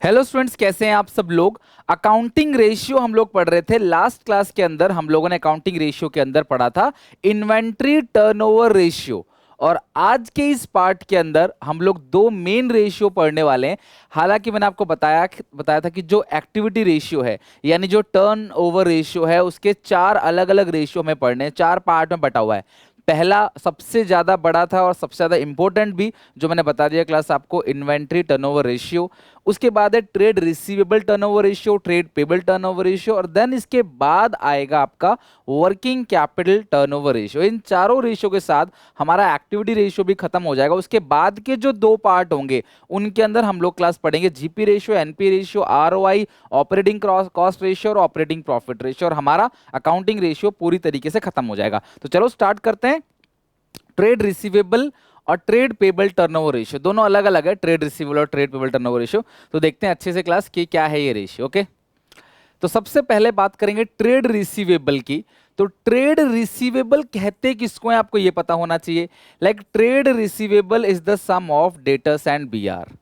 Hello students, कैसे हैं आप सब लोग। अकाउंटिंग रेशियो हम लोग पढ़ रहे थे। लास्ट क्लास के अंदर हम लोगों ने अकाउंटिंग रेशियो के अंदर पढ़ा था इन्वेंट्री टर्नओवर रेशियो। और आज के इस पार्ट के अंदर हम लोग दो मेन रेशियो पढ़ने वाले हैं। हालांकि मैंने आपको बताया बताया था कि जो एक्टिविटी रेशियो है यानी जो टर्न ओवर रेशियो है उसके चार अलग अलग रेशियो में पढ़ने हैं, चार पार्ट में बटा हुआ है। पहला सबसे ज्यादा बड़ा था और सबसे ज्यादा इंपॉर्टेंट भी, जो मैंने बता दिया क्लास आपको, इन्वेंट्री टर्नओवर रेशियो। उसके बाद है trade receivable turnover ratio, trade payable turnover ratio, और देन इसके बाद आएगा आपका वर्किंग कैपिटल टर्नओवर रेशियो। इन चारों रेशियो के साथ हमारा एक्टिविटी रेशियो भी खत्म हो जाएगा। उसके बाद के जो दो पार्ट होंगे उनके अंदर हम लोग क्लास पढ़ेंगे GP ratio, NP ratio, ROI, operating cost ratio और ऑपरेटिंग प्रॉफिट रेशियो, और हमारा अकाउंटिंग रेशियो पूरी तरीके से खत्म हो जाएगा। तो चलो स्टार्ट करते हैं। ट्रेड रिसीवेबल और ट्रेड पेबल टर्नओवर रेशियो दोनों अलग अलग है, ट्रेड रिसीवेबल और ट्रेड पेबल टर्नओवर रेशियो। तो देखते हैं अच्छे से क्लास कि क्या है ये रेशियो। ओके, तो सबसे पहले बात करेंगे ट्रेड रिसीवेबल की। तो ट्रेड रिसीवेबल कहते किसको है आपको ये पता होना चाहिए। Like trade receivable is the sum of debtors and BR.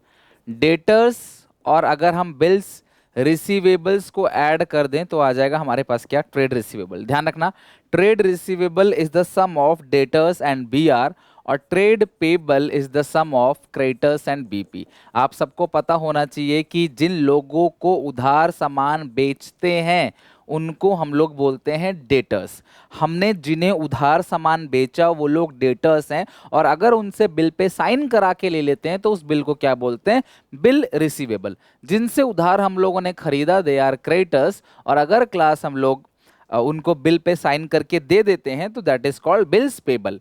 Debtors और अगर हम बिल्स रिसीवेबल्स को ऐड कर दें तो आ जाएगा हमारे पास क्या, ट्रेड रिसीवेबल। ध्यान रखना, trade receivable is the sum of debtors and BR और trade payable is the sum of creditors and BP. आप सबको पता होना चाहिए कि जिन लोगों को उधार सामान बेचते हैं उनको हम लोग बोलते हैं डेटर्स। हमने जिन्हें उधार सामान बेचा वो लोग डेटर्स हैं, और अगर उनसे बिल पे साइन करा के ले लेते हैं तो उस बिल को क्या बोलते हैं, बिल रिसीवेबल। जिनसे उधार हम लोगों ने खरीदा दे आर क्रेडिटर्स, और अगर क्लास हम लोग उनको बिल पे साइन करके दे देते हैं तो that is called bills payable.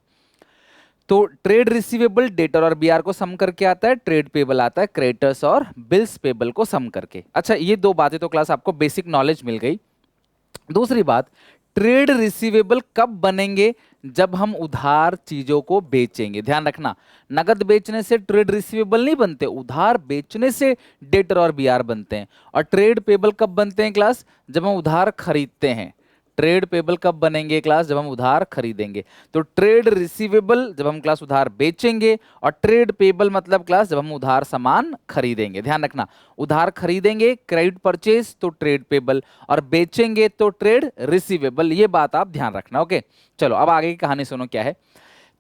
तो ट्रेड रिसीवेबल डेटर और बीआर को सम करके आता है, ट्रेड पेबल आता है क्रेडिटर्स और बिल्स पेबल को सम करके। अच्छा, ये दो बातें तो क्लास आपको बेसिक नॉलेज मिल गई। दूसरी बात, ट्रेड रिसीवेबल कब बनेंगे, जब हम उधार चीजों को बेचेंगे। ध्यान रखना, नगद बेचने से ट्रेड रिसीवेबल नहीं बनते, उधार बेचने से डेटर और बीआर बनते हैं। और ट्रेड पेबल कब बनते हैं क्लास, जब हम उधार खरीदते हैं। ट्रेड पेबल कब बनेंगे क्लास, जब हम उधार खरीदेंगे। तो ट्रेड रिसीवेबल जब हम क्लास उधार बेचेंगे, और ट्रेड पेबल मतलब क्लास जब हम उधार सामान खरीदेंगे। ध्यान रखना, उधार खरीदेंगे क्रेडिट परचेज तो ट्रेड पेबल, और बेचेंगे तो ट्रेड रिसीवेबल। ये बात आप ध्यान रखना। ओके, चलो अब आगे की कहानी सुनो क्या है।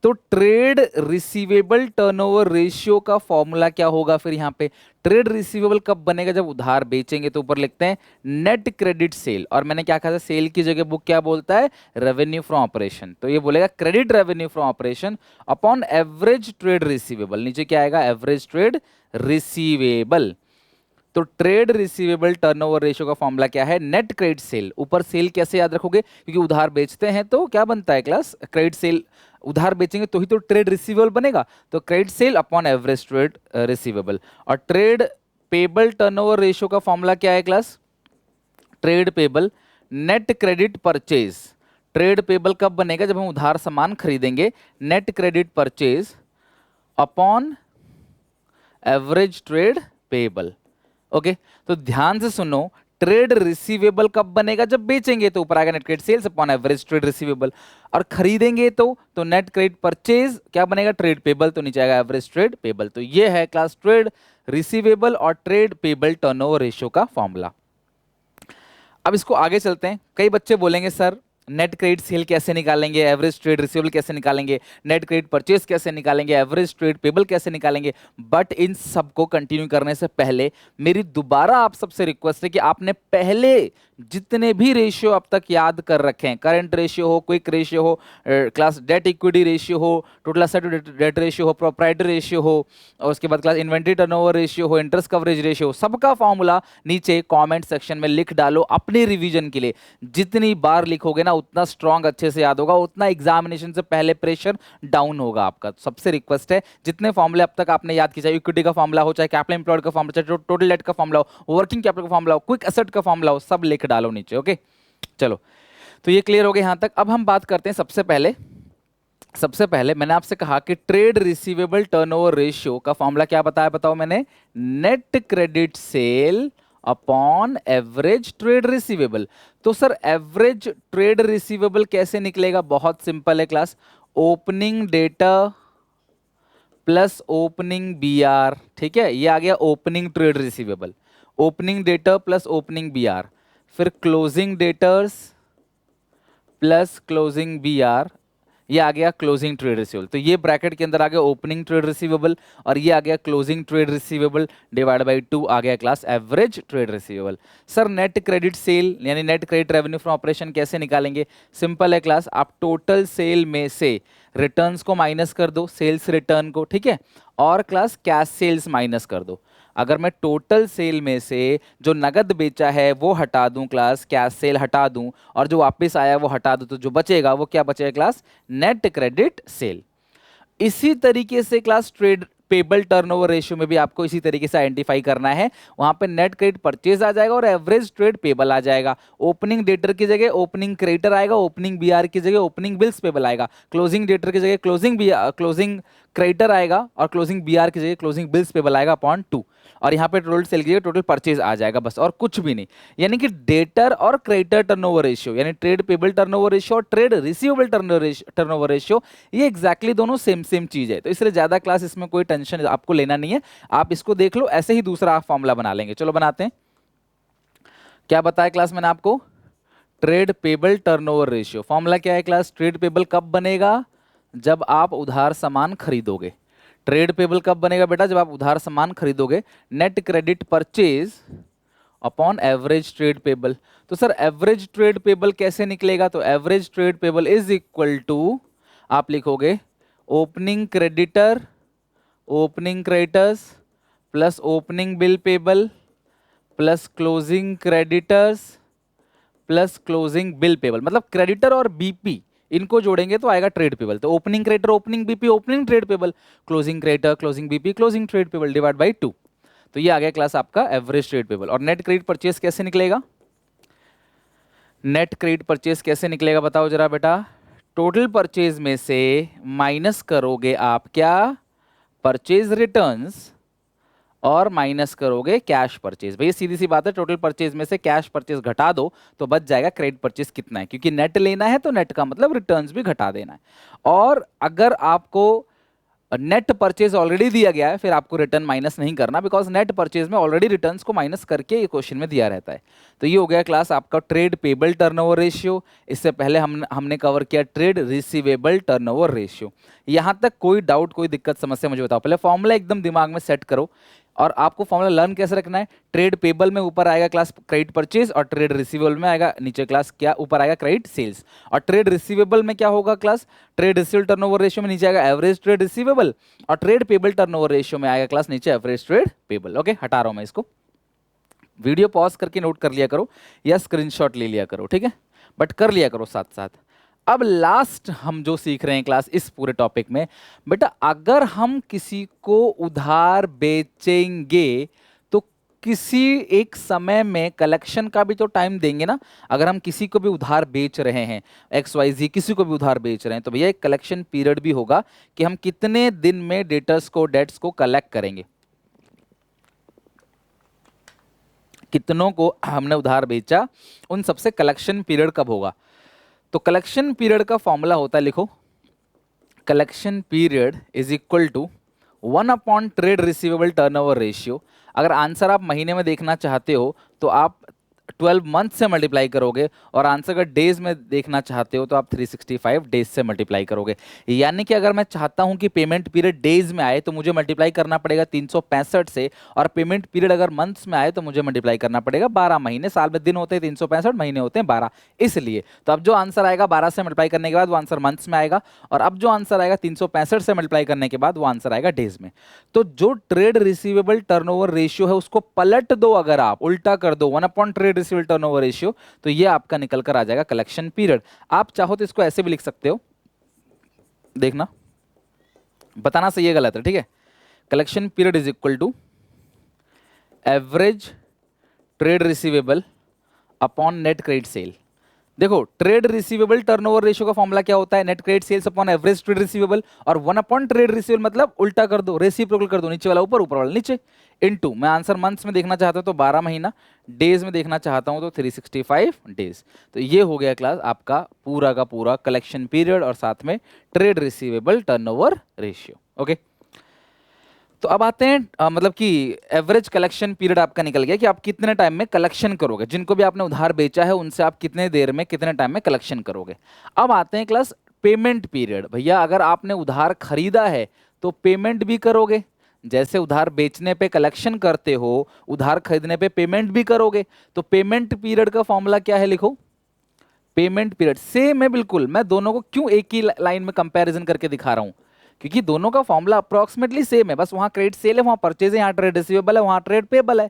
तो ट्रेड रिसीवेबल टर्नओवर रेशियो का फॉर्मूला क्या होगा फिर यहाँ पे। ट्रेड रिसीवेबल कब बनेगा, जब उधार बेचेंगे। तो ऊपर लिखते हैं नेट क्रेडिट सेल, और मैंने क्या कहा था, सेल की जगह बुक क्या बोलता है, रेवेन्यू फ्रॉम ऑपरेशन। तो ये बोलेगा credit revenue from operation upon average trade receivable. नीचे क्या आएगा, एवरेज ट्रेड रिसीवेबल। तो ट्रेड रिसीवेबल टर्नओवर रेशियो का फॉर्मूला क्या है, नेट क्रेडिट सेल। ऊपर सेल कैसे याद रखोगे, क्योंकि उधार बेचते हैं तो क्या बनता है क्लास, क्रेडिट सेल। उधार बेचेंगे तो ही तो ट्रेड रिसीवेबल बनेगा, तो credit sale upon average trade receivable. और ट्रेड पेबल टर्नओवर रेशियो का फॉर्मूला क्या है class, trade payable net credit purchase. Trade payable कब बनेगा, जब हम उधार सामान खरीदेंगे, net credit purchase upon average trade payable. Okay, तो ध्यान से सुनो, ट्रेड रिसीवेबल कब बनेगा, जब बेचेंगे तो ऊपर आएगा net credit sales upon average trade receivable, और खरीदेंगे तो नेट क्रेडिट परचेज क्या बनेगा, ट्रेड पेबल, तो नीचे आएगा एवरेज ट्रेड पेबल। तो ये है क्लास ट्रेड रिसीवेबल और ट्रेड पेबल टर्नओवर रेशियो का फॉर्मूला। अब इसको आगे चलते हैं। कई बच्चे बोलेंगे सर नेट क्रेडिट सेल कैसे निकालेंगे, एवरेज ट्रेड रिसीवेबल कैसे निकालेंगे, नेट क्रेडिट परचेज कैसे निकालेंगे, एवरेज ट्रेड पेबल कैसे निकालेंगे। बट इन सबको कंटिन्यू करने से पहले मेरी दोबारा आप सबसे रिक्वेस्ट है कि आपने पहले जितने भी रेशियो अब तक याद कर रखे हैं, करंट रेशियो हो, क्विक रेशियो हो, क्लास डेट इक्विटी रेशियो हो, total asset to debt ratio हो, प्रोप्राइटरी रेशियो हो, और उसके बाद क्लास इन्वेंट्री टर्नओवर रेशियो हो, इंटरेस्ट कवरेज रेशियो हो, सबका फॉर्मूला नीचे कमेंट सेक्शन में लिख डालो अपने रिवीजन के लिए। जितनी बार लिखोगे ना उतना स्ट्रांग अच्छे से याद होगा, उतना एग्जामिनेशन से पहले प्रेशर डाउन होगा आपका। सबसे रिक्वेस्ट है जितने फॉर्मूले अब तक आपने याद किए, चाहे इक्विटी का फॉर्मूला हो, चाहे कैपिटल एम्प्लॉयड का फॉर्मूला, चाहे टोटल डेट का फॉर्मूला हो, वर्किंग कैपिटल का फॉर्मूला हो, क्विक एसेट का फॉर्मूला हो, सब लिख डालो नीचे। ओके, चलो, तो ये क्लियर हो गया यहां तक। अब हम बात करते हैं सबसे पहले मैंने आपसे कहा कि ट्रेड रिसीवेबल टर्नओवर रेशियो का फॉर्मूला क्या बताया, बताओ मैंने, net credit sale upon average trade receivable. तो सर एवरेज ट्रेड रिसीवेबल कैसे निकलेगा, बहुत सिंपल है class, opening data plus opening B R, ठीक है, ये आ गया opening trade receivable, opening debtor plus opening B R, फिर closing debtors plus closing B R, ये आ गया क्लोजिंग ट्रेड रिसीवेबल। तो ये ब्रैकेट के अंदर आ गया ओपनिंग ट्रेड रिसीवेबल और ये आ गया closing trade receivable divide by 2 आ गया class average trade receivable. Sir net credit sale यानी net credit revenue from operation कैसे निकालेंगे? सिंपल है क्लास, आप टोटल सेल में से रिटर्न्स को माइनस कर दो, सेल्स रिटर्न को, ठीक है, और क्लास कैश सेल्स माइनस कर दो। अगर मैं टोटल सेल में से जो नगद बेचा है वो हटा दूं क्लास, कैश सेल हटा दूं, और जो वापस आया वो हटा दूं, तो जो बचेगा वो क्या बचेगा क्लास? Net credit cell. इसी तरीके से class trade payable turnover ratio में भी आपको इसी तरीके से आइडेंटिफाई करना है। वहां पे नेट क्रेडिट परचेज आ जाएगा और एवरेज ट्रेड पेबल आ जाएगा। ओपनिंग डेटर की जगह ओपनिंग क्रेडिटर आएगा, ओपनिंग बीआर की जगह ओपनिंग बिल्स पेबल आएगा, क्लोजिंग डेटर की जगह क्लोजिंग क्रेडिटर आएगा और क्लोजिंग बीआर की जगह क्लोजिंग बिल्स पेबल आएगा अपॉन 2, और यहाँ पे टोटल सेल की जगह टोटल परचेज आ जाएगा, बस और कुछ भी नहीं। यानी कि डेटर और क्रेडिटर टर्नओवर रेशियो यानी ट्रेड पेबल टर्नओवर रेशियो और ट्रेड रिसीवेबल टर्नओवर रेशियो, ये एग्जैक्टली दोनों सेम सेम चीज है। तो इसलिए ज्यादा क्लास इसमें कोई टेंशन आपको लेना नहीं है, आप इसको देख लो, ऐसे ही दूसरा आप फॉर्मूला बना लेंगे। चलो बनाते हैं। क्या बताया क्लास मैंने आपको? Trade payable turnover ratio. Formula क्या है क्लास? ट्रेड पेबल कब बनेगा? जब आप उधार सामान खरीदोगे। ट्रेड पेबल कब बनेगा बेटा? जब आप उधार सामान खरीदोगे। Net credit purchase upon average trade payable. तो सर एवरेज ट्रेड पेबल कैसे निकलेगा? तो average trade payable is equal to, आप लिखोगे opening creditor, opening creditors plus opening bill payable plus closing creditors plus closing bill payable. मतलब creditor और BP इनको जोड़ेंगे तो आएगा ट्रेड पेबल। तो opening creditor opening BP opening trade payable, closing creditor closing BP closing trade payable divide by 2। तो ये आ गया क्लास आपका एवरेज ट्रेड पेबल। और नेट क्रेडिट परचेज कैसे निकलेगा? नेट क्रेडिट परचेज कैसे निकलेगा बताओ जरा बेटा? टोटल परचेज में से माइनस करोगे आप क्या? परचेज रिटर्न्स, और माइनस करोगे कैश परचेज। भैया सीधी सी बात है, टोटल परचेज में से कैश परचेज घटा दो तो बच जाएगा क्रेडिट परचेज कितना है, क्योंकि नेट लेना है तो नेट का मतलब रिटर्न्स भी घटा देना है। और अगर आपको नेट परचेज ऑलरेडी दिया गया है फिर आपको रिटर्न माइनस नहीं करना, बिकॉज नेट परचेज में ऑलरेडी रिटर्न्स को माइनस करके ये क्वेश्चन में दिया रहता है। तो ये हो गया क्लास आपका ट्रेड पेबल टर्नओवर रेशियो। इससे पहले हमने कवर किया ट्रेड रिसीवेबल टर्नओवर रेशियो। यहां तक कोई डाउट कोई दिक्कत समस्या मुझे बताओ? पहले फॉर्मूला एकदम दिमाग में सेट करो। और आपको फॉर्मूला लर्न कैसे रखना है? ट्रेड पेबल में ऊपर आएगा क्लास क्रेडिट परचेज और ट्रेड रिसीवेबल में आएगा नीचे क्लास क्या? ऊपर आएगा क्रेडिट सेल्स। और ट्रेड रिसीवेबल में क्या होगा class? Trade receivable turnover ratio में नीचे आएगा एवरेज ट्रेड रिसीवेबल, और ट्रेड पेबल टर्नओवर रेशियो में आएगा क्लास नीचे एवरेज ट्रेड पेबल। ओके, हटा रहा हूं मैं इसको। वीडियो पॉज करके नोट कर लिया करो या स्क्रीनशॉट ले लिया करो, ठीक है, बट कर लिया करो साथ साथ। अब लास्ट हम जो सीख रहे हैं क्लास इस पूरे टॉपिक में, बेटा अगर हम किसी को उधार बेचेंगे तो किसी एक समय में कलेक्शन का भी तो टाइम देंगे ना। अगर हम किसी को भी उधार बेच रहे हैं, XYZ किसी को भी उधार बेच रहे हैं, तो भैया एक कलेक्शन पीरियड भी होगा कि हम कितने दिन में डेटर्स को डेट्स को कलेक्ट करेंगे। कितनों को हमने उधार बेचा, उन सबसे कलेक्शन पीरियड कब होगा? तो कलेक्शन पीरियड का फॉर्मूला होता है, लिखो, collection period is equal to 1 upon trade receivable turnover ratio. अगर आंसर आप महीने में देखना चाहते हो तो आप 12 मंथ से मल्टीप्लाई करोगे, और आंसर अगर डेज में देखना चाहते हो तो आप 365 डेज से मल्टीप्लाई करोगे। यानी कि अगर मैं चाहता हूं कि पेमेंट पीरियड डेज में आए तो मुझे मल्टीप्लाई करना पड़ेगा 365 से, और पेमेंट पीरियड अगर मंथ्स में आए तो मुझे मल्टीप्लाई करना पड़ेगा 12 महीने। साल में दिन होते हैं 365, महीने होते हैं 12, इसलिए तो अब जो आंसर आएगा 12 से मल्टीप्लाई करने के बाद वो आंसर मंथ्स में आएगा, और अब जो आंसर आएगा 365 से मल्टीप्लाई करने के बाद वो आंसर आएगा डेज में। तो जो ट्रेड रिसीवेबल टर्नओवर रेशियो है उसको पलट दो, अगर आप उल्टा कर दो 1 upon trade receivable turnover ratio, तो ये आपका निकल कर आ जाएगा कलेक्शन पीरियड। आप चाहो तो इसको ऐसे भी लिख सकते हो, देखना बताना सही है गलत है, ठीक है। Collection period is equal to average trade receivable upon net credit sale. देखो ट्रेड रिसीवेबल टर्नओवर रेशियो का फॉर्मूला क्या होता है? Net credit sales upon average trade receivable, और 1 अपॉन ट्रेड रिसीवेबल मतलब उल्टा कर दो, रेसिप्रोकल कर दो, नीचे वाला ऊपर ऊपर वाला नीचे, इनटू, मैं आंसर मंथ्स में देखना चाहता हूं तो 12 महीना, डेज में देखना चाहता हूं तो 365 डेज। तो ये हो गया क्लास आपका पूरा का पूरा कलेक्शन पीरियड और साथ में trade receivable turnover ratio. Okay, तो अब आते हैं मतलब कि एवरेज कलेक्शन पीरियड आपका निकल गया कि आप कितने टाइम में कलेक्शन करोगे, जिनको भी आपने उधार बेचा है उनसे आप कितने देर में कितने टाइम में कलेक्शन करोगे। अब आते हैं क्लास पेमेंट पीरियड। भैया अगर आपने उधार खरीदा है तो पेमेंट भी करोगे, जैसे उधार बेचने पे कलेक्शन करते हो उधार खरीदने पे पेमेंट भी करोगे। तो पेमेंट पीरियड का फॉर्मूला क्या है, लिखो। पेमेंट पीरियड सेम है बिल्कुल, मैं दोनों को क्यों एक ही लाइन में कंपैरिजन करके दिखा रहा हूं, क्योंकि दोनों का फॉर्मूला अप्रोक्सीमेटली सेम है, बस वहां क्रेडिट सेल है, वहां परचेज है, यहाँ ट्रेड रिसीवेबल है, वहां ट्रेड पेबल है।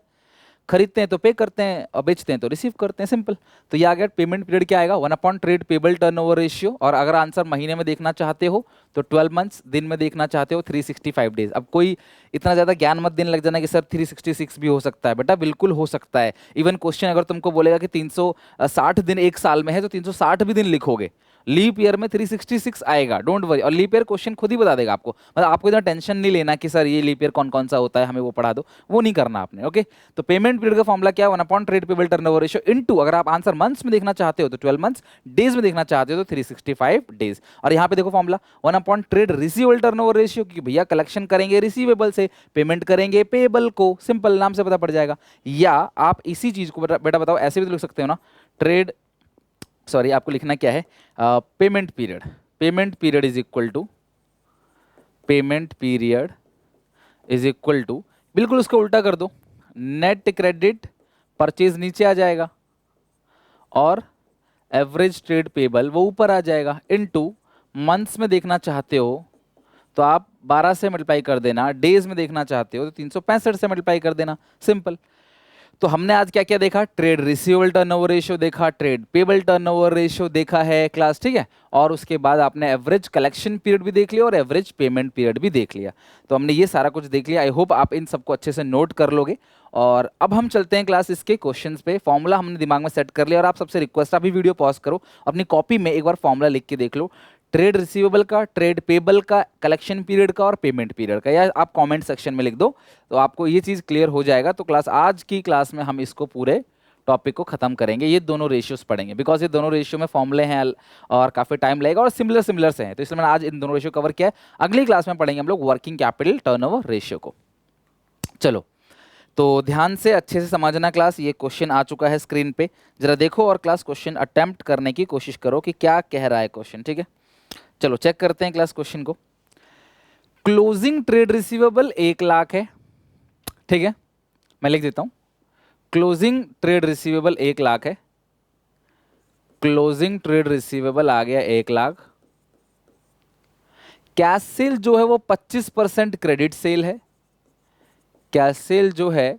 खरीदते हैं तो पे करते हैं और बेचते हैं तो रिसीव करते हैं, सिंपल। तो ये आ गया पेमेंट पीरियड, क्या आएगा 1/ट्रेड पेबल टर्नओवर रेशियो। और अगर आंसर महीने में देखना चाहते हो तो 12 मंथ्स, दिन में देखना चाहते हो 365 डेज। अब कोई इतना ज्यादा ज्ञान मत देने लग जाना कि सर 366 भी हो सकता है, बेटा बिल्कुल हो सकता है। इवन क्वेश्चन अगर तुमको बोलेगा कि 360 दिन एक साल में है तो 360 भी दिन लिखोगे। लीप ईयर में 366 आएगा, डोंट वरी। और लीप ईयर क्वेश्चन खुद ही बता देगा आपको, मतलब आपको इतना टेंशन नहीं लेना कि सर ये लीप ईयर कौन कौन सा होता है, हमें वो पढ़ा दो, वो नहीं करना आपने। ओके, तो पेमेंट पीरियड का फॉर्मूला क्या है, 1/ट्रेड पेबल टर्नओवर रेशियो इनटू, अगर आप आंसर मंथ्स में देखना चाहते हो तो 12 मंथ्स, डेज में देखना चाहते हो तो 365 डेज। और यहाँ पे देखो फॉर्मूला 1/ट्रेड रिसीवेबल टर्नओवर रेशियो, क्योंकि भैया कलेक्शन करेंगे रिसीवेबल से, पेमेंट करेंगे पेबल को, सिंपल, नाम से पता पड़ जाएगा। या आप इसी चीज को बेटा बताओ ऐसे भी तो लिख सकते हो ना, ट्रेड, सॉरी आपको लिखना क्या है, payment period, payment period is equal to, payment period is equal to, बिल्कुल उसको उल्टा कर दो, नेट क्रेडिट परचेज नीचे आ जाएगा और एवरेज ट्रेड पेबल वो ऊपर आ जाएगा, इनटू मंथ्स में देखना चाहते हो तो आप 12 से मल्टीप्लाई कर देना, डेज में देखना चाहते हो तो 365 से मल्टीप्लाई कर देना, सिंपल। तो हमने आज क्या क्या देखा, ट्रेड रिसीवेबल टर्नओवर रेशियो देखा, ट्रेड पेबल टर्नओवर रेशियो देखा है क्लास, ठीक है। और उसके बाद आपने एवरेज कलेक्शन पीरियड भी देख लिया और एवरेज पेमेंट पीरियड भी देख लिया। तो हमने ये सारा कुछ देख लिया, आई होप आप इन सबको अच्छे से नोट कर लोगे। और अब हम चलते हैं क्लास इसके क्वेश्चंस पे। फॉर्मूला हमने दिमाग में सेट कर लिया और आप सबसे रिक्वेस्ट, अभी वीडियो पॉज करो, अपनी कॉपी में एक बार फॉर्मूला लिख के देख लो, ट्रेड रिसीवेबल का, ट्रेड पेबल का, कलेक्शन पीरियड का और पेमेंट पीरियड का, या आप कमेंट सेक्शन में लिख दो तो आपको ये चीज़ क्लियर हो जाएगा। तो क्लास, आज की क्लास में हम इसको पूरे टॉपिक को खत्म करेंगे, ये दोनों रेशियोज पढ़ेंगे, बिकॉज ये दोनों रेशियो में फॉर्मूले हैं और काफ़ी टाइम लगेगा और सिमिलर सिमिलर से हैं, तो इसलिए मैंने आज इन दोनों रेशियो कवर किया है। अगली क्लास में पढ़ेंगे हम लोग वर्किंग कैपिटल टर्नओवर रेशियो को। चलो, तो ध्यान से अच्छे से समझना क्लास, ये क्वेश्चन आ चुका है स्क्रीन पे, जरा देखो और क्लास क्वेश्चन अटेम्प्ट करने की कोशिश करो कि क्या कह रहा है क्वेश्चन, ठीक है। चलो चेक करते हैं क्लास क्वेश्चन को। क्लोजिंग ट्रेड रिसीवेबल 1 लाख है, ठीक है, मैं लिख देता हूं, क्लोजिंग ट्रेड रिसीवेबल 1 लाख है, क्लोजिंग ट्रेड रिसीवेबल आ गया 1 लाख। कैश सेल जो है वो 25% क्रेडिट सेल है, कैश सेल जो है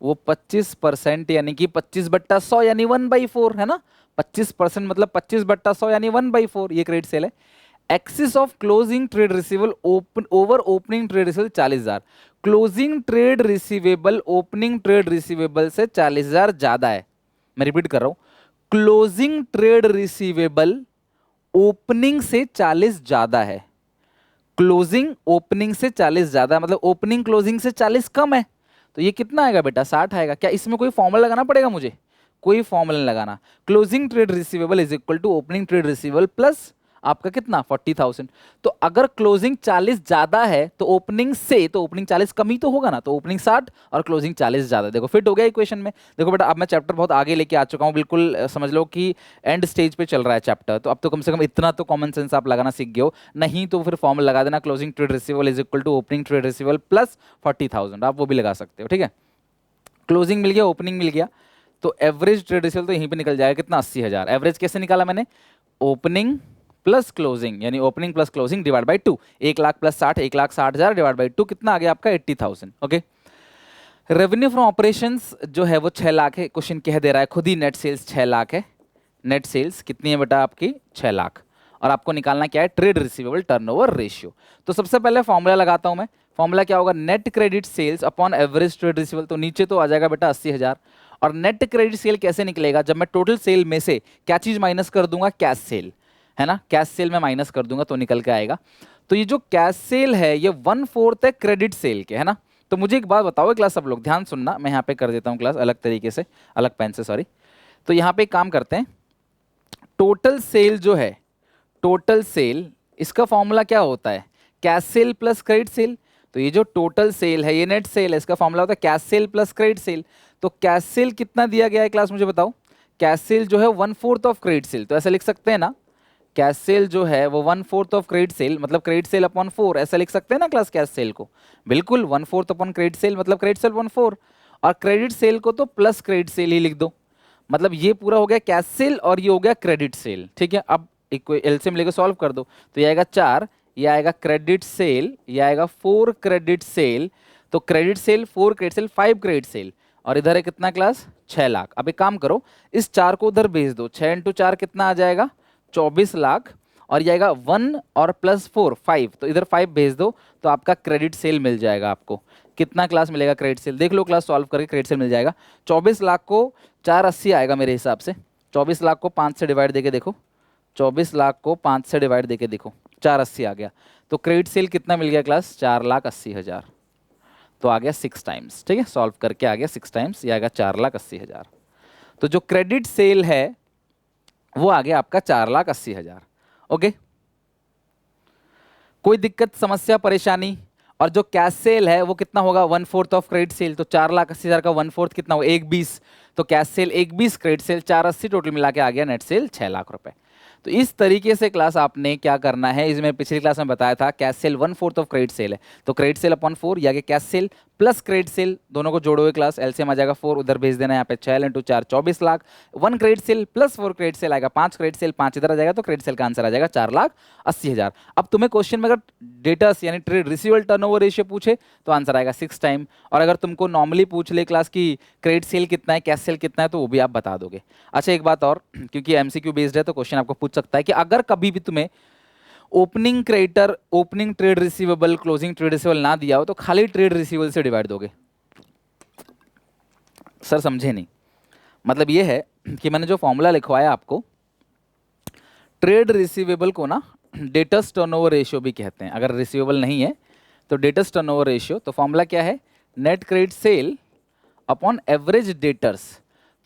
वो 25% यानी कि 25/100 यानी 1/4 है ना, 25% मतलब 25/100 यानी 1/4, ये क्रेडिट सेल है। Axis of closing trade receivable over opening trade receivable 40,000, closing trade receivable opening trade receivable से 40,000 ज्यादा है। मैं रिपीट कर रहा हूं, क्लोजिंग ट्रेड रिसीवेबल ओपनिंग से 40 ज्यादा है, क्लोजिंग ओपनिंग से 40 ज्यादा मतलब ओपनिंग क्लोजिंग से 40 कम है। तो ये कितना आएगा बेटा, 60 आएगा। क्या इसमें कोई फॉर्मूला लगाना पड़ेगा मुझे, कोई फॉर्मूला नहीं लगाना। Closing trade receivable is equal to opening trade receivable plus आपका कितना 40,000। तो अगर क्लोजिंग 40 ज्यादा है तो ओपनिंग से, तो ओपनिंग 40 कम ही तो होगा ना, तो ओपनिंग 60 और क्लोजिंग 40 ज्यादा। देखो फिट हो गया इक्वेशन में। देखो बेटा अब मैं चैप्टर बहुत आगे लेके आ चुका हूँ, बिल्कुल समझ लो कि एंड स्टेज पे चल रहा है चैप्टर, तो अब तो कम से कम इतना तो कॉमन सेंस आप लगाना सीख गए हो, नहीं तो फिर फॉर्मूला लगा देना, closing trade receivable is equal to opening trade receivable plus 40,000, आप वो भी लगा सकते हो, ठीक है। क्लोजिंग मिल गया, ओपनिंग मिल गया, तो एवरेज ट्रेड रिसीवेबल तो यहीं पे निकल जाएगा कितना, 80,000। एवरेज कैसे निकाला मैंने, ओपनिंग प्लस क्लोजिंग यानी opening plus closing divide by 2, 1 lakh plus 60, 1,60,000 divide by 2 कितना आ गया आपका 80,000। ओके, रेवेन्यू फ्रॉम ऑपरेशंस जो है वो 6 लाख है, क्वेश्चन कह दे रहा है खुद ही, नेट सेल्स 6 लाख है, नेट सेल्स कितनी है बेटा आपकी 6 लाख, और आपको निकालना क्या है ट्रेड रिसीवेबल टर्नओवर रेशियो। तो सबसे पहले फॉर्मूला लगाता हूं मैं, फॉर्मूला क्या होगा, net credit sales upon average trade receivable, तो नीचे तो आ जाएगा बेटा 80,000, और नेट क्रेडिट सेल कैसे निकलेगा, जब मैं टोटल सेल में से क्या चीज माइनस कर दूंगा, कैश सेल है ना, कैश सेल में माइनस कर दूंगा तो निकल के आएगा। तो ये जो कैश सेल है ये 1/4 है क्रेडिट सेल के, है ना। तो मुझे एक बात बताओ क्लास, सब लोग ध्यान सुनना, मैं यहाँ पे कर देता हूँ क्लास अलग तरीके से, अलग पेन से, सॉरी। तो यहाँ पे एक काम करते हैं, टोटल सेल जो है, टोटल सेल इसका फॉर्मूला क्या होता है, cash sale plus credit cell. तो ये जो टोटल सेल है ये नेट सेल है, इसका फॉर्मूला होता है cash sale plus credit cell. तो कैश सेल कितना दिया गया है क्लास, मुझे बताओ। कैश सेल जो है 1/4 ऑफ क्रेडिट सेल, तो ऐसा लिख सकते हैं ना, कैश सेल जो है वो 1/4 ऑफ क्रेडिट सेल, मतलब क्रेडिट सेल अपॉन 4, ऐसा लिख सकते हैं ना क्लास कैश सेल को। बिल्कुल, 1/4 अपॉन क्रेडिट सेल मतलब क्रेडिट सेल अपॉन 4, और क्रेडिट सेल को तो प्लस क्रेडिट सेल ही लिख दो। मतलब ये पूरा हो गया कैश सेल और ये हो गया क्रेडिट सेल, ठीक है। अब एलसीएम लेकर सॉल्व कर दो, तो ये आएगा 4, ये आएगा क्रेडिट सेल, ये आएगा 4 क्रेडिट सेल। तो credit sale 4 credit sale 5 credit sale, और इधर है कितना क्लास 6 लाख। अब एक काम करो, इस 4 को उधर भेज दो, 6 × 4 कितना आ जाएगा 24 लाख, और ये आएगा 1 और प्लस 4 5, तो इधर 5 भेज दो तो आपका क्रेडिट सेल मिल जाएगा। आपको कितना क्लास मिलेगा क्रेडिट सेल, देख लो क्लास सॉल्व करके क्रेडिट सेल मिल जाएगा। 24 लाख को 480 आएगा मेरे हिसाब से, 24 लाख को 5 से डिवाइड देके देखो, 24 लाख को 5 से डिवाइड देके देखो, 480 आ गया। तो क्रेडिट सेल कितना मिल गया क्लास 4,80,000, तो आ गया 6 टाइम्स, ठीक है। सॉल्व करके आ गया 6 टाइम्स, ये आएगा 4,80,000। तो जो क्रेडिट सेल है वो आ गया आपका 4,80,000। ओके, कोई दिक्कत समस्या परेशानी। और जो कैश सेल है वो कितना होगा 1/4 ऑफ क्रेडिट सेल, तो 4,80,000 का 1/4 कितना होगा 1/20, तो cash cell 1/20, credit sale 480, total मिला के आ गया नेट सेल 6 लाख रुपए। तो इस तरीके से क्लास आपने क्या करना है, इसमें पिछली क्लास में बताया था cash cell 1/4 of credit sale है, तो क्रेडिट सेल अपॉन 4 या cash sale plus credit cell दोनों को जोड़ोगे क्लास, एलसीएम आ जाएगा 4, उधर भेज देना, यहाँ पे 6 × 4 24 lakh, 1 credit sale plus 4 credit sale आएगा 5 क्रेडिट सेल, 5 इधर आ जाएगा, तो क्रेडिट सेल का आंसर आ जाएगा 4,80,000। अब तुम्हें क्वेश्चन में अगर डेटस यानी ट्रेड रिसीवेबल टर्नओवर रेशियो पूछे तो आंसर आएगा 6 टाइम, और अगर तुमको नॉर्मली पूछ ले क्लास की क्रेडिट सेल कितना है कैश सेल कितना है तो वो भी आप बता दोगे। अच्छा एक बात और, क्योंकि एमसीक्यू बेस्ड है तो क्वेश्चन आपको पूछ सकता है कि अगर कभी भी तुम्हें opening creditor, opening trade receivable, closing trade receivable ना दिया हो तो खाली ट्रेड रिसीवेबल से डिवाइड दोगे। सर समझे नहीं, मतलब ये है कि मैंने जो फॉर्मूला लिखवाया आपको, ट्रेड रिसीवेबल को ना डेटर्स टर्नओवर रेशियो भी कहते हैं, अगर रिसीवेबल नहीं है तो डेटर्स टर्नओवर रेशियो। तो फॉर्मूला क्या है, net credit sale upon average debtors.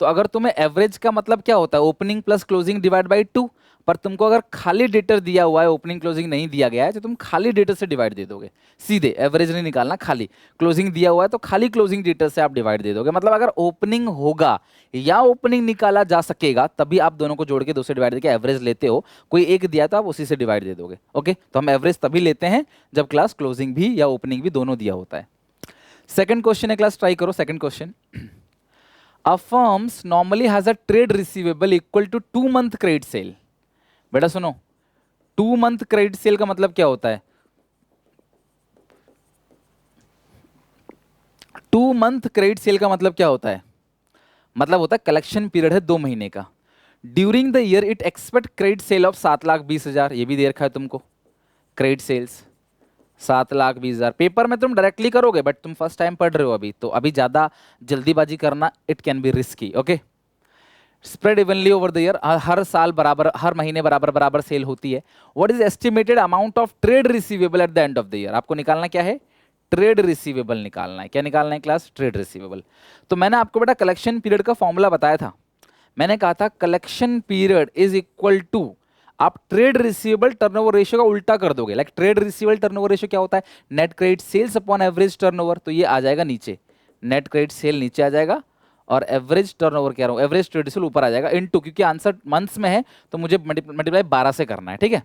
तो अगर तुम्हें एवरेज का मतलब क्या होता है, opening plus closing divide by 2, पर तुमको अगर खाली डेटर दिया हुआ है, ओपनिंग क्लोजिंग नहीं दिया गया है, तो तुम खाली डेटर से डिवाइड दे दोगे सीधे, एवरेज नहीं निकालना, खाली क्लोजिंग दिया हुआ है तो खाली क्लोजिंग डेटर से आप डिवाइड दे दोगे। मतलब अगर ओपनिंग होगा या ओपनिंग निकाला जा सकेगा तभी आप दोनों को जोड़ के 2 से डिवाइड करके एवरेज लेते हो, कोई एक दिया तो आप उसी से डिवाइड दे दोगे। ओके, तो हम एवरेज तभी लेते हैं जब क्लास क्लोजिंग भी या ओपनिंग भी दोनों दिया होता है। सेकंड क्वेश्चन है क्लास, ट्राई करो second question. A firms normally has a trade receivable equal to 2 month credit sale। बेटा सुनो, 2 month credit sale का मतलब क्या होता है, 2 month credit sale का मतलब क्या होता है, मतलब होता है कलेक्शन पीरियड है 2 महीने का। During the year it expect credit sale of 7,20,000, ये भी दे रखा है तुमको, क्रेडिट सेल्स 7,20,000। पेपर में तुम डायरेक्टली करोगे बट तुम फर्स्ट टाइम पढ़ रहे हो अभी, तो अभी ज्यादा जल्दीबाजी करना it can be risky. Okay, spread evenly over the year, हर साल बराबर, हर महीने बराबर बराबर सेल होती है। What is estimated amount of trade receivable at the end of the year, आपको निकालना क्या है, ट्रेड रिसीवेबल निकालना है। क्या निकालना है क्लास, ट्रेड रिसीवेबल। तो मैंने आपको बेटा कलेक्शन पीरियड का फॉर्मूला बताया था, मैंने कहा था collection period is equal to, आप ट्रेड रिसीवेबल टर्नओवर रेशियो का उल्टा कर दोगे। Like trade receivable turnover ratio क्या होता है, net credit sales upon average turnover, तो ये आ जाएगा नीचे, नेट क्रेडिट सेल नीचे आ जाएगा और एवरेज टर्नओवर कह रहा हूँ, एवरेज ट्रेड रिसीवेबल ऊपर आ जाएगा, इनटू, क्योंकि आंसर मंथ्स में है तो मुझे मल्टीप्लाई 12 से करना है, ठीक है।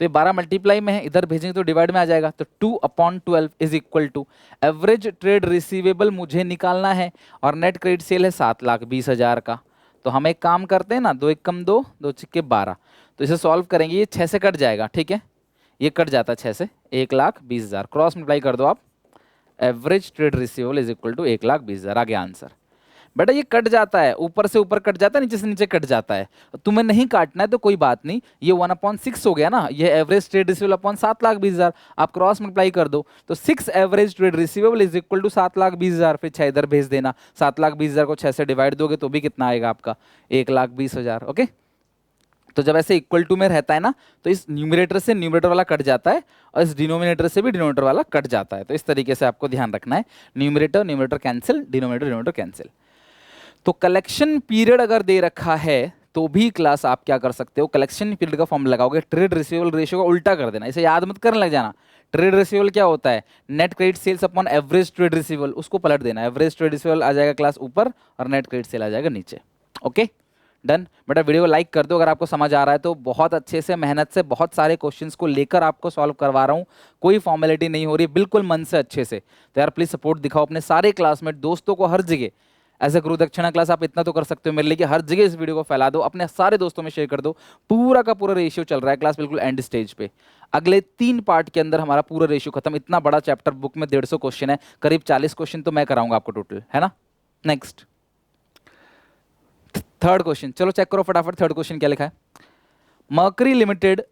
तो ये 12 मल्टीप्लाई में है, इधर भेजेंगे तो डिवाइड में आ जाएगा, तो 2/12 is equal to average trade receivable मुझे निकालना है और नेट क्रेडिट सेल है 7,20,000 का। तो हम एक काम करते हैं ना, 2 एकम 2, 2 छिक्के 12, तो इसे सॉल्व करेंगे, ये 6 से कट जाएगा, ठीक है, ये कट जाता है 6 से, 1,20,000 क्रॉस मल्टीप्लाई कर दो आप, average trade receivable is equal to 1,20,000, आ गया आंसर। बेटा ये कट जाता है, ऊपर से ऊपर कट जाता है, नीचे से नीचे कट जाता है, तुम्हें नहीं काटना है तो कोई बात नहीं, ये 1/6 हो गया ना, ये एवरेज ट्रेड रिसीवेबल अपॉन 7,20,000, आप क्रॉस मल्टीप्लाई कर दो, तो 6 average trade receivable is equal to 7,20,000, फिर 6 इधर भेज देना, 7,20,000 को 6 से डिवाइड दोगे तो भी कितना आएगा आपका 1,20,000। ओके, तो जब ऐसे इक्वल टू में रहता है ना तो इस न्यूमरेटर से न्यूमरेटर वाला कट जाता है और इस डिनोमिनेटर से भी डिनोमिनेटर वाला कट जाता है, तो इस तरीके से आपको ध्यान रखना है, numerator numerator cancel, denominator denominator cancel. तो कलेक्शन पीरियड अगर दे रखा है तो भी क्लास आप क्या कर सकते हो, कलेक्शन पीरियड का फॉर्म लगाओगे, ट्रेड रिसीवेबल रेशियो का उल्टा कर देना, इसे याद मत करने लग जाना, ट्रेड रिसीवेबल क्या होता है? Net credit sales upon average trade receivable, उसको पलट देना। एवरेज ट्रेड रिसीवेबल आ जाएगा क्लास ऊपर और नेट क्रेडिट सेल आ जाएगा नीचे। Okay done. बेटा वीडियो को लाइक कर दो अगर आपको समझ आ रहा है तो। बहुत अच्छे से मेहनत से बहुत सारे क्वेश्चंस को लेकर आपको सॉल्व करवा रहा हूँ, कोई फॉर्मेलिटी नहीं हो रही, बिल्कुल मन से अच्छे से। तो यार प्लीज सपोर्ट दिखाओ अपने सारे क्लासमेट दोस्तों को हर जगह। एज ए गुरु दक्षिणा क्लास आप इतना तो कर सकते हो मेरे लिए कि हर जगह इस वीडियो को फैला दो, अपने सारे दोस्तों में शेयर कर दो। पूरा का पूरा रेशियो चल रहा है, क्लास बिल्कुल एंड स्टेज पे। अगले 3 पार्ट के अंदर हमारा पूरा रेशियो खत्म। इतना बड़ा चैप्टर, बुक में 150 क्वेश्चन है, करीब 40 क्वेश्चन तो मैं कराऊंगा आपको टोटल, है ना। नेक्स्ट थर्ड क्वेश्चन, चलो चेक करो फटाफट। थर्ड क्वेश्चन क्या लिखा है? Mercury limited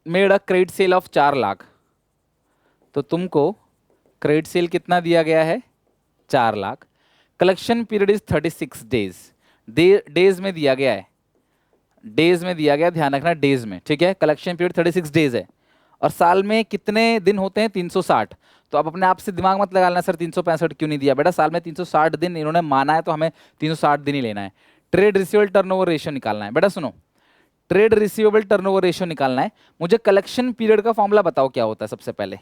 made a credit sale of 4 lakh. तो तुमको क्रेडिट सेल कितना दिया गया है? 4 lakh. Collection period is 36 days. Days में दिया गया है, डेज में दिया गया, ध्यान रखना डेज में, ठीक है। कलेक्शन पीरियड 36 डेज है और साल में कितने दिन होते हैं? 360। तो आप अपने आप से दिमाग मत लगा लेना सर 365 क्यों नहीं दिया। बेटा साल में 360 दिन इन्होंने माना है तो हमें 360 दिन ही लेना है। ट्रेड रिसीवेबल टर्नओवर रेशियो निकालना है। बेटा सुनो, ट्रेड रिसीवेबल टर्नओवर रेशियो निकालना है। मुझे कलेक्शन पीरियड का फॉर्मूला बताओ क्या होता है सबसे पहले।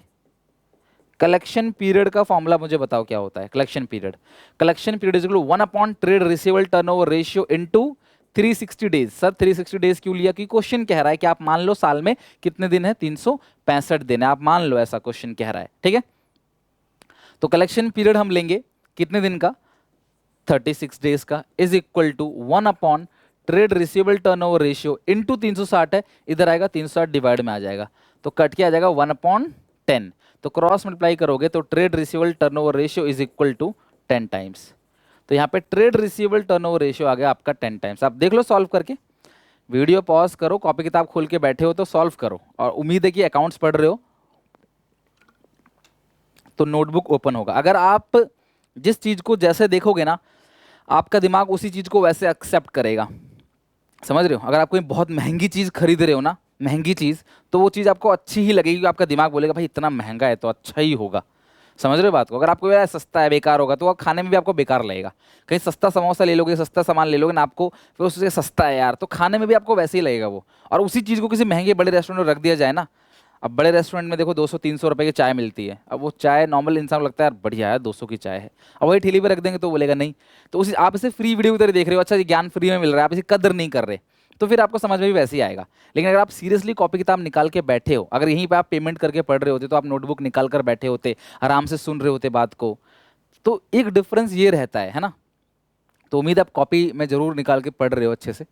कलेक्शन पीरियड का फॉर्मूला मुझे बताओ क्या होता है। Collection period is equal to 1 upon trade receivable turnover ratio into 360 days. Sir 360 days क्यों लिया? कि क्वेश्चन कह रहा है कि आप मान लो साल में कितने दिन है? 365 दिन है, आप मान लो, ऐसा क्वेश्चन कह रहा है, ठीक है। तो कलेक्शन पीरियड हम लेंगे कितने दिन का? 36 डेज का, is equal to 1 upon trade receivable turnover ratio into 360 है, इधर आएगा 360 डिवाइड में आ जाएगा, तो कट के आ जाएगा 1 अपॉन 10। तो क्रॉस मल्टीप्लाई करोगे तो trade receivable turnover ratio is equal to 10 times. तो यहाँ पे ट्रेड रिसीवेबल टर्नओवर रेशियो आ गया आपका 10 टाइम्स। आप देख लो सॉल्व करके, वीडियो पॉज करो, कॉपी किताब खोल के बैठे हो तो सॉल्व करो। और उम्मीद है कि अकाउंट्स पढ़ रहे हो तो नोटबुक ओपन होगा। अगर आप जिस चीज को जैसे देखोगे ना, आपका दिमाग उसी चीज को वैसे एक्सेप्ट करेगा, समझ रहे हो। अगर आप कोई बहुत महंगी चीज खरीद रहे हो ना, महंगी चीज, तो वो चीज आपको अच्छी ही लगेगी। आपका दिमाग बोलेगा भाई इतना महंगा है तो अच्छा ही होगा, समझ रहे हो बात को। अगर आपको यार सस्ता है बेकार होगा तो वो खाने में भी आपको बेकार लगेगा। कहीं सस्ता समोसा ले लोगे, सस्ता सामान ले लोगे ना, आपको फिर उससे सस्ता है यार, तो खाने में भी आपको वैसे ही लगेगा वो। और उसी चीज़ को किसी महंगे बड़े रेस्टोरेंट में रख दिया जाए ना, अब बड़े रेस्टोरेंट में देखो 200-300 रुपए की चाय मिलती है। अब वो चाय नॉर्मल इंसान को लगता है यार बढ़िया है 200 की चाय है, अब वही ठेली पे रख देंगे तो बोलेगा नहीं। तो उसी आप इसे फ्री वीडियो की तरह देख रहे हो, अच्छा ये ज्ञान फ्री में मिल रहा है, आप इसे कदर नहीं कर रहे, तो फिर आपको समझ में भी वैसे ही आएगा। लेकिन अगर आप सीरियसली कॉपी किताब निकाल के बैठे हो, अगर यहीं पे आप पेमेंट करके पढ़ रहे होते तो आप नोटबुक निकाल कर बैठे होते, आराम से सुन रहे होते बात को, तो एक डिफरेंस ये रहता है ना। तो उम्मीद है आप कॉपी में जरूर निकाल के पढ़ रहे हो अच्छे से।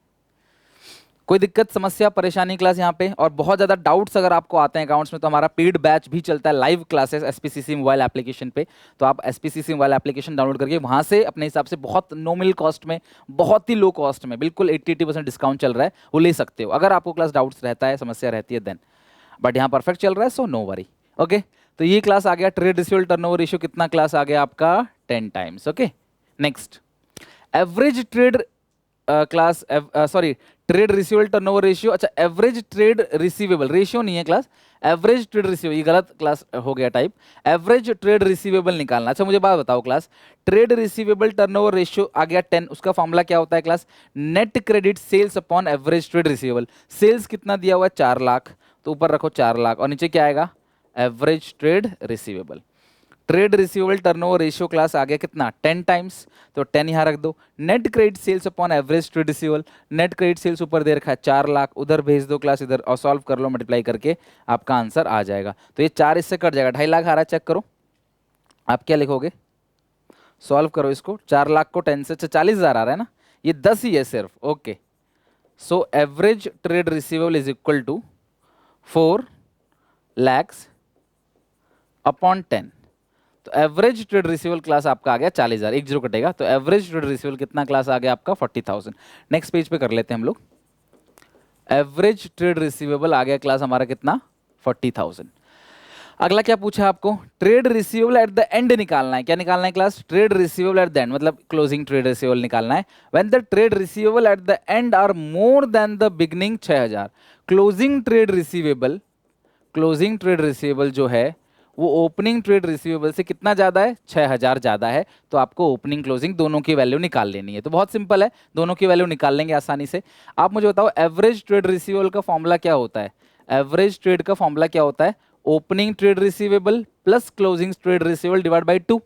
कोई दिक्कत समस्या परेशानी क्लास यहाँ पे? और बहुत ज़्यादा डाउट्स अगर आपको आते हैं अकाउंट्स में तो हमारा पेड बैच भी चलता है, live classes SPCC mobile application पे। तो आप एसपीसीसी मोबाइल एप्लीकेशन डाउनलोड करके वहाँ से अपने हिसाब से बहुत नॉमिनल कॉस्ट में, बहुत ही लो कॉस्ट में, बिल्कुल 80% डिस्काउंट चल रहा है, वो ले सकते हो। अगर आपको क्लास डाउट्स रहता है, समस्या रहती है देन, बट यहाँ परफेक्ट चल रहा है, सो नो वरी। ओके, तो ये क्लास आ गया ट्रेड रिसीवेबल टर्नओवर रेशियो कितना क्लास आ गया आपका? 10 times. Okay next, average trade class, sorry trade receivable turnover ratio. अच्छा एवरेज ट्रेड रिसीवेबल रेशियो नहीं है क्लास, एवरेज ट्रेड रिसीवेबल, ये गलत क्लास हो गया टाइप। एवरेज ट्रेड रिसीवेबल निकालना। अच्छा मुझे बात बताओ class, trade receivable turnover ratio आ गया 10, उसका फॉर्मूला क्या होता है class? Net credit sales upon average trade receivable. Sales कितना दिया हुआ है? 4 लाख, तो ऊपर रखो 4 लाख और नीचे क्या आएगा? Average trade receivable. Trade receivable turnover ratio class आ गया कितना? 10 टाइम्स, तो 10 यहाँ रख दो। Net credit sales upon average trade receivable, net credit sales ऊपर दे रखा है 4 लाख, उधर भेज दो क्लास इधर और सॉल्व कर लो, मल्टीप्लाई करके आपका आंसर आ जाएगा। तो ये 4 इससे कट जाएगा, 2.5 लाख आ रहा है, चेक करो आप क्या लिखोगे, सॉल्व करो इसको। 4 लाख को 10 से 40,000 आ रहा है ना, ये 10 ही है सिर्फ। Okay, so average trade receivable is equal to 4 lakhs upon 10। तो एवरेज ट्रेड रिसीवेबल क्लास आपका आ गया 40,000, 1 जीरो कटेगा, तो एवरेज ट्रेड रिसीवेबल कितना क्लास आ गया आपका? 40,000। नेक्स्ट पेज पे कर लेते हैं हम लोग। एवरेज ट्रेड रिसीवेबल आ गया क्लास हमारा कितना? 40,000। अगला क्या पूछा आपको? Trade receivable at the end निकालना है। क्या निकालना है class? Trade receivable at the end, मतलब क्लोजिंग ट्रेड रिसीवेबल निकालना है। When the trade receivable at the end are more than the beginning 6,000। Closing trade receivable जो है वो ओपनिंग ट्रेड रिसीवेबल से कितना ज्यादा है? 6,000 ज्यादा है, तो आपको ओपनिंग क्लोजिंग दोनों की वैल्यू निकाल लेनी है। तो बहुत सिंपल है, दोनों की वैल्यू निकाल लेंगे आसानी से। आप मुझे बताओ एवरेज ट्रेड रिसीवेबल का फॉर्मूला क्या होता है? एवरेज ट्रेड का फॉर्मूला क्या होता है? Opening trade receivable plus closing trade receivable divide by 2।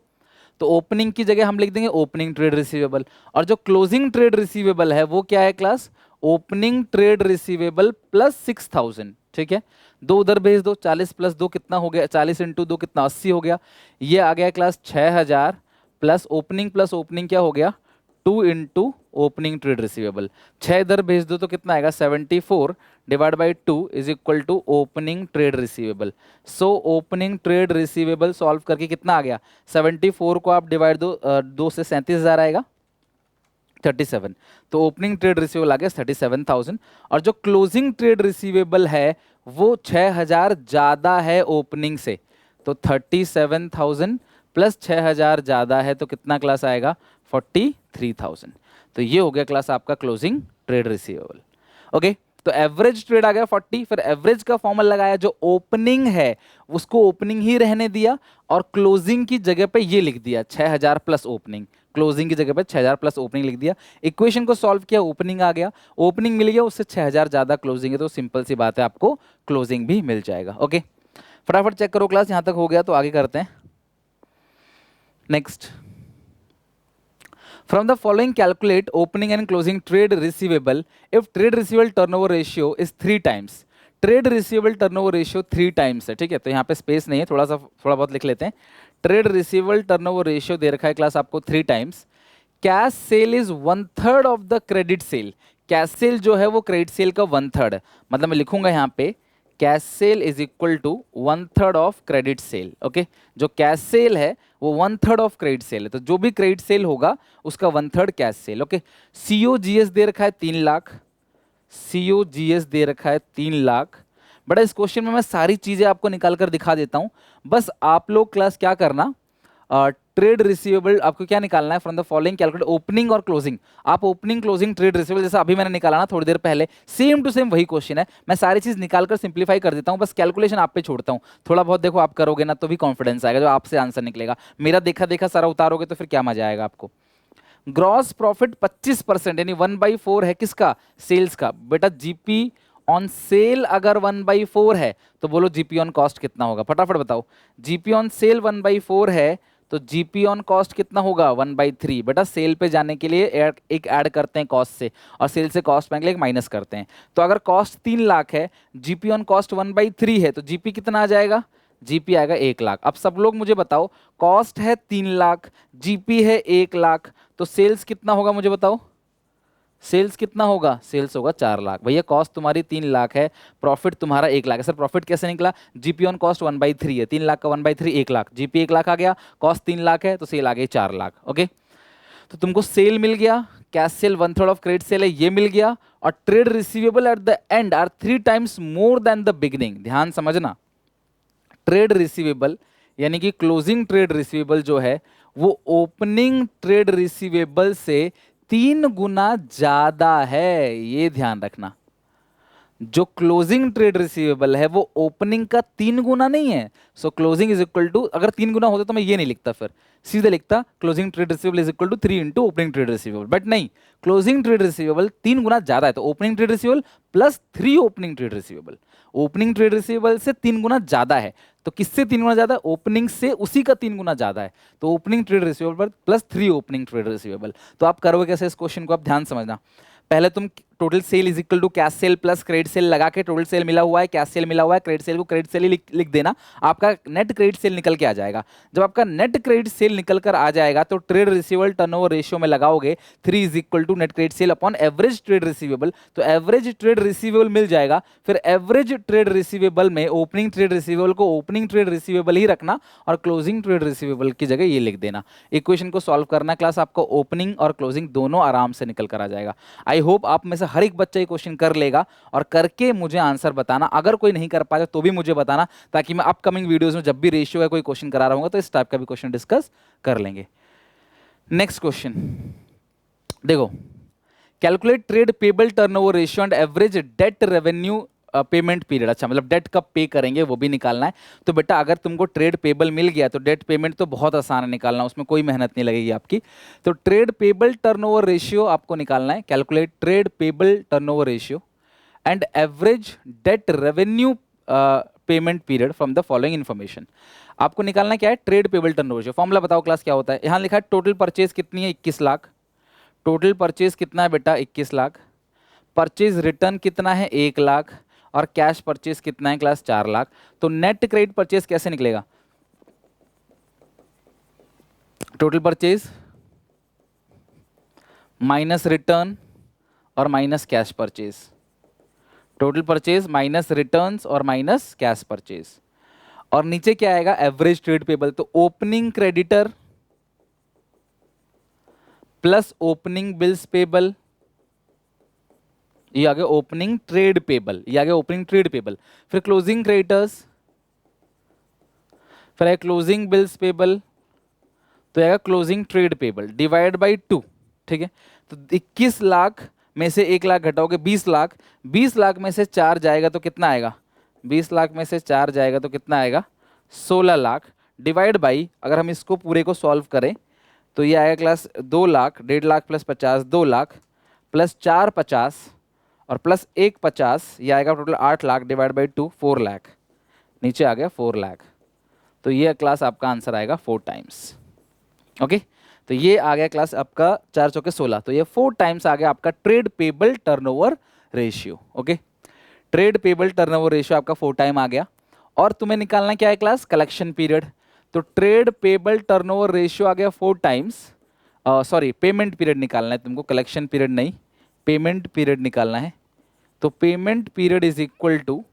तो ओपनिंग की जगह हम लिख देंगे ओपनिंग ट्रेड रिसीवेबल, और जो क्लोजिंग ट्रेड रिसीवेबल है वो क्या है class, opening trade receivable plus 6000। ठीक है, दो उधर भेज दो, 40 प्लस 2 कितना हो गया, 40 इंटू 2 कितना, 80 हो गया। ये आ गया क्लास 6000 प्लस ओपनिंग क्या हो गया, 2 इंटू ओपनिंग ट्रेड रिसीवेबल। 6 इधर भेज दो तो कितना आएगा, 74 divide by 2 is equal to opening trade receivable. So opening trade receivable solve करके कितना आ गया, 74 को आप डिवाइड दो 2 से 37,000 आएगा, 37। तो ओपनिंग ट्रेड रिसीवेबल आ गया 37,000, और जो क्लोजिंग ट्रेड रिसीवेबल है वो 6,000 ज्यादा है ओपनिंग से, तो 37,000 प्लस 6,000 ज्यादा है तो कितना क्लास आएगा, 43,000। तो ये हो गया क्लास आपका क्लोजिंग ट्रेड रिसीवेबल। ओके, तो एवरेज ट्रेड आ गया 40, फिर एवरेज का फॉर्मूला लगाया, जो ओपनिंग है उसको ओपनिंग ही रहने दिया और क्लोजिंग की जगह पे ये लिख दिया 6,000 प्लस ओपनिंग, क्लोजिंग की जगह पे 6,000 प्लस ओपनिंग लिख दिया। इक्वेशन को सॉल्व किया, ओपनिंग आ गया, ओपनिंग मिल गया, उससे 6,000 ज्यादा क्लोजिंग है, तो सिंपल सी बात है आपको क्लोजिंग भी मिल जाएगा। ओके, फटाफट चेक करो क्लास, यहां तक हो गया तो आगे करते हैं next. From the following, calculate opening and closing trade receivable if trade receivable turnover ratio is 3 times. Trade receivable turnover ratio 3 times है। ठीक है, तो यहाँ पे स्पेस नहीं है, थोड़ा बहुत लिख लेते हैं। ट्रेड रिसीवेबल टर्नओवर रेशियो दे रखा है क्लास आपको 3 times. Cash sale is 1/3 of the credit sale. Cash cell जो है वो क्रेडिट सेल का 1/3 है, मतलब मैं लिखूंगा यहाँ पे cash sale is equal to 1/3 of credit sale. Okay, जो कैश सेल है वो 1/3 ऑफ क्रेडिट सेल है, तो जो भी क्रेडिट सेल होगा उसका 1/3 कैश सेल। ओके, सीओजीएस दे रखा है 3 लाख, सीओजीएस दे रखा है 3 लाख। बड़ा इस क्वेश्चन में मैं सारी चीजें आपको निकाल कर दिखा देता हूं, बस आप लोग क्लास क्या करना, ट्रेड रिसीवेबल आपको क्या निकालना है, from the following calculate opening और क्लोजिंग। आप ओपनिंग क्लोजिंग ट्रेड रिसीवेबल जैसा अभी मैंने निकाला ना थोड़ी देर पहले, सेम टू सेम वही क्वेश्चन है। मैं सारी चीज निकालकर सिंप्लीफाई कर देता हूं, बस कैलकुलेशन आप पे छोड़ता हूं। थोड़ा बहुत देखो आप करोगे ना तो भी कॉन्फिडेंस आएगा, जो आपसे आंसर निकलेगा। मेरा देखा देखा सारा उतारोगे तो फिर क्या मजा आएगा आपको। ग्रॉस प्रॉफिट 25% यानी 1/4 है किसका, सेल्स का। बेटा जीपी ऑन सेल अगर 1/4 है तो बोलो जीपी ऑन कॉस्ट कितना होगा, फटाफट बताओ। जीपी ऑन सेल 1/4 है तो जीपी ऑन कॉस्ट कितना होगा, 1/3। बेटा सेल पे जाने के लिए एक ऐड करते हैं कॉस्ट से, और सेल से कॉस्ट पाने के लिए एक माइनस करते हैं। तो अगर कॉस्ट 3 लाख है, जीपी ऑन कॉस्ट 1/3 है, तो जीपी कितना आ जाएगा, जीपी आएगा 1 लाख। अब सब लोग मुझे बताओ, कॉस्ट है 3 लाख, जीपी है 1 लाख, तो सेल्स कितना होगा मुझे बताओ, सेल्स कितना होगा, सेल्स होगा 4 लाख। भैया कॉस्ट तुम्हारी 3 लाख है, प्रॉफिट तुम्हारा 1 लाख है। सर प्रॉफिट कैसे निकला, जीपी ऑन कॉस्ट 1/3 है, 3 लाख का 1/3 1 लाख, जीपी 1 लाख आ गया, कॉस्ट 3 लाख है तो सेल आ गई 4 लाख। ओके, तो तुमको सेल मिल गया, cash sale 1/3 of credit sale है ये मिल गया, और trade receivable at the end are 3 times more than the beginning. ध्यान समझना, ट्रेड रिसीवेबल यानी कि क्लोजिंग ट्रेड रिसीवेबल जो है वो ओपनिंग ट्रेड रिसीवेबल से 3 गुना ज्यादा है, ये ध्यान रखना। जो क्लोजिंग ट्रेड रिसीवेबल है वो ओपनिंग का 3 गुना नहीं है। So closing is equal to, अगर 3 गुना होता तो मैं ये नहीं लिखता, फिर सीधे लिखता closing trade receivable is equal to 3 into opening trade receivable, but नहीं, क्लोजिंग ट्रेड रिसीवेबल 3 गुना ज्यादा है, तो opening trade receivable plus 3 opening trade receivable. Opening trade receivable से 3 गुना ज्यादा है, तो किससे 3 गुना ज्यादा, ओपनिंग से उसी का 3 गुना ज्यादा है, तो opening trade receivable plus 3 opening trade receivable. तो आप करोगे कैसे इस क्वेश्चन को, आप ध्यान समझना। पहले तुम total sale is equal to cash sale plus credit sale लगा के, टोटल सेल मिला हुआ है, कैश सेल मिला हुआ है, क्रेडिट सेल को क्रेडिट सेल ही लिख देना, आपका नेट क्रेडिट सेल निकल के आ जाएगा। जब आपका नेट क्रेडिट सेल निकल कर आ जाएगा तो ट्रेड रिसीवेबल टर्नओवर रेशियो में लगाओगे 3 is equal to net credit sale upon average trade receivable, तो एवरेज ट्रेड रिसीवेबल मिल जाएगा। फिर एवरेज ट्रेड रिसीवेबल में ओपनिंग ट्रेड रिसीवेबल को ओपनिंग ट्रेड रिसीवेबल ही रखना और क्लोजिंग ट्रेड रिसीवेबल की जगह ये लिख देना। इक्वेशन को सॉल्व करना क्लास, आपको ओपनिंग और क्लोजिंग दोनों आराम से निकल कर आ जाएगा। आई होप आप में से हर एक बच्चा ये क्वेश्चन कर लेगा और करके मुझे आंसर बताना। अगर कोई नहीं कर पाया तो भी मुझे बताना, ताकि मैं अपकमिंग वीडियोस में जब भी रेशियो का कोई क्वेश्चन करा रहा हूं तो इस टाइप का भी क्वेश्चन डिस्कस कर लेंगे। नेक्स्ट क्वेश्चन देखो, calculate trade payable turnover ratio and average debt revenue payment period. अच्छा, मतलब डेट कब पे करेंगे वो भी निकालना है। तो बेटा अगर तुमको ट्रेड पेबल मिल गया तो डेट पेमेंट तो बहुत आसान है निकालना, उसमें कोई मेहनत नहीं लगेगी आपकी। तो ट्रेड पेबल टर्नओवर रेशियो आपको निकालना है, calculate trade payable turnover ratio and average debt revenue payment period from the following information. आपको निकालना क्या है, trade payable turnover ratio. Formula बताओ क्लास क्या होता है। यहाँ लिखा है टोटल परचेज कितनी है 21 लाख, टोटल परचेज कितना है बेटा 21 लाख, परचेज रिटर्न कितना है 1 लाख, और कैश परचेज कितना है क्लास 4 लाख। तो नेट क्रेडिट परचेज कैसे निकलेगा, टोटल परचेज माइनस रिटर्न और minus cash purchase, total purchase minus returns और माइनस कैश परचेज। और नीचे क्या आएगा, एवरेज ट्रेड पेबल। तो opening creditor plus opening bills payable, ये आ गया ओपनिंग ट्रेड पेबल, ये आ गया ओपनिंग ट्रेड पेबल। फिर क्लोजिंग क्रेडिटर्स, फिर है क्लोजिंग बिल्स पेबल, तो आएगा closing trade payable divide by 2। ठीक है, तो 21 लाख में से 1 लाख घटाओगे 20 लाख, 20 लाख में से 4 जाएगा तो कितना आएगा, 20 लाख में से 4 जाएगा तो कितना आएगा 16 लाख, डिवाइड बाई, अगर हम इसको पूरे को सॉल्व करें तो ये आएगा class 2 lakh, 1.5 lakh plus 50 2 lakh, plus 4 50 और प्लस 1 50, ये आएगा total 8 lakh, divide by 2 4 lakh, नीचे आ गया 4 लाख। तो ये क्लास आपका आंसर आएगा 4 टाइम्स। ओके, तो ये आ गया क्लास आपका 4 चौके 16, तो ये 4 टाइम्स आ गया आपका trade payable turnover ratio. Okay, trade payable turnover ratio आपका 4 टाइम आ गया। और तुम्हें निकालना क्या है क्लास, कलेक्शन पीरियड। तो ट्रेड पेबल टर्नओवर रेशियो आ गया 4 टाइम्स, सॉरी पेमेंट पीरियड निकालना है तुमको, कलेक्शन पीरियड नहीं, पेमेंट पीरियड निकालना है। तो payment period is equal to,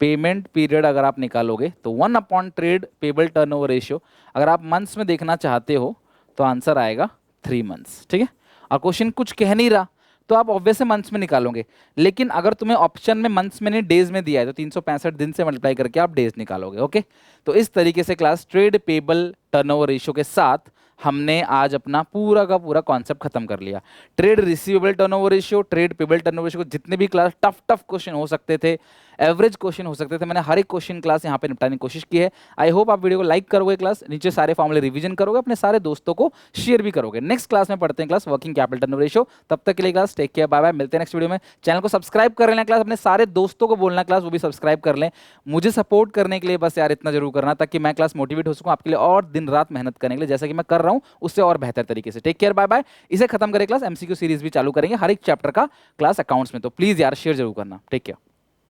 payment period अगर आप निकालोगे तो 1 upon trade payable turnover ratio, अगर आप मंथ्स में देखना चाहते हो तो आंसर आएगा 3 मंथ्स। ठीक है, और क्वेश्चन कुछ कह नहीं रहा तो आप ऑब्वियस मंथ्स में निकालोगे, लेकिन अगर तुम्हें ऑप्शन में मंथ्स में नहीं डेज में दिया है तो 365 दिन से मल्टीप्लाई करके आप डेज निकालोगे। ओके, तो इस तरीके से class trade payable turnover ratio के साथ हमने आज अपना पूरा का पूरा कॉन्सेप्ट खत्म कर लिया। Trade receivable turnover ratio, trade payable turnover ratio, जितने भी क्लास टफ क्वेश्चन हो सकते थे, एवरेज क्वेश्चन हो सकते थे, मैंने हर एक क्वेश्चन क्लास यहाँ पे निपटाने की कोशिश की है। आई होप आप वीडियो को लाइक करोगे, क्लास नीचे सारे फॉर्मूले रिवीजन करोगे, अपने सारे दोस्तों को शेयर भी करोगे। नेक्स्ट क्लास में पढ़ते हैं class working capital turnover ratio. तब तक के लिए class take care, bye bye, मिलते हैं नेक्स्ट वीडियो में। चैनल को सब्सक्राइब कर लेना क्लास, अपने सारे दोस्तों को बोलना क्लास वो भी सब्सक्राइब कर लें। मुझे सपोर्ट करने के लिए बस यार इतना जरूर करना, ताकि मैं क्लास मोटिवेट हो सकूं आपके लिए और दिन रात मेहनत करने के लिए, जैसा कि मैं कर रहा हूं उससे और बेहतर तरीके से। Take care, bye bye. इसे खत्म करें क्लास, एमसीक्यू सीरीज भी चालू करेंगे हर एक चैप्टर का क्लास अकाउंट्स में, तो प्लीज यार शेयर जरूर करना। Take care.